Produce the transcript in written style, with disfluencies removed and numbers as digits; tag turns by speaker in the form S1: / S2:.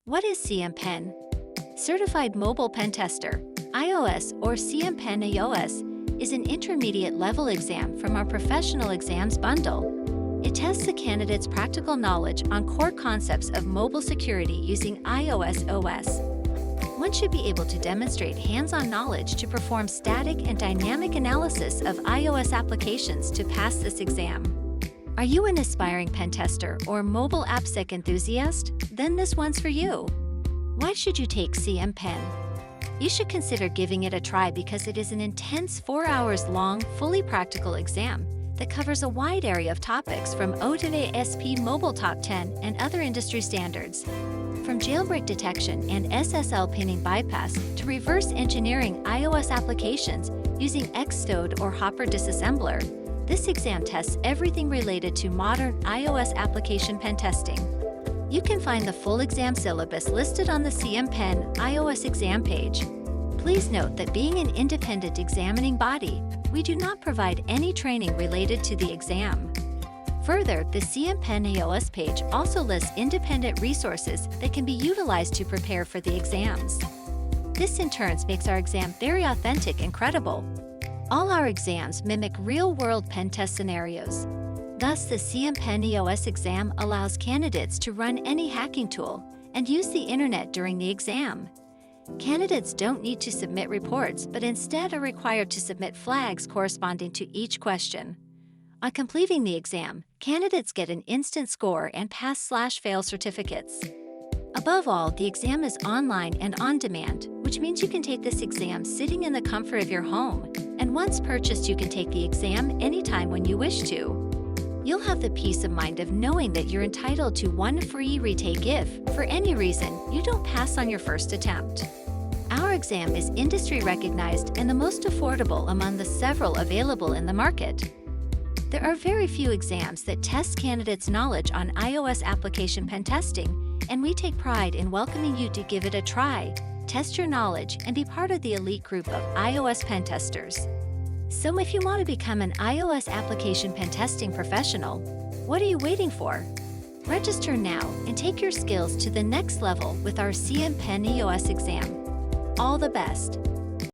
S1: What is CMPen? Certified Mobile Pentester, iOS or CMPen iOS, is an intermediate-level exam from our Professional Exams bundle. It tests the candidate's practical knowledge on core concepts of mobile security using iOS OS. One should be able to demonstrate hands-on knowledge to perform static and dynamic analysis of iOS applications to pass this exam. Are you an aspiring pen tester or mobile AppSec enthusiast? Then this one's for you. Why should you take CMPen? You should consider giving it a try because it is an intense 4 hours long, fully practical exam that covers a wide area of topics from O to ASP Mobile Top 10 and other industry standards. From jailbreak detection and SSL pinning bypass to reverse engineering iOS applications using Xcode or Hopper disassembler, this exam tests everything related to modern iOS application pen testing. You can find the full exam syllabus listed on the CMPen iOS exam page. Please note that being an independent examining body, we do not provide any training related to the exam. Further, the CMPen iOS page also lists independent resources that can be utilized to prepare for the exams. This in turn makes our exam very authentic and credible. All our exams mimic real-world pen test scenarios. Thus, the CMPen iOS exam allows candidates to run any hacking tool and use the internet during the exam. Candidates don't need to submit reports, but instead are required to submit flags corresponding to each question. On completing the exam, candidates get an instant score and pass/fail certificates. Above all, the exam is online and on demand, which means you can take this exam sitting in the comfort of your home, and once purchased, you can take the exam anytime when you wish to. You'll have the peace of mind of knowing that you're entitled to one free retake if, for any reason, you don't pass on your first attempt. Our exam is industry recognized and the most affordable among the several available in the market. There are very few exams that test candidates' knowledge on iOS application pen testing, and we take pride in welcoming you to give it a try, test your knowledge, and be part of the elite group of iOS pen testers. So if you want to become an iOS application pen testing professional, what are you waiting for? Register now and take your skills to the next level with our CMPen iOS exam. All the best!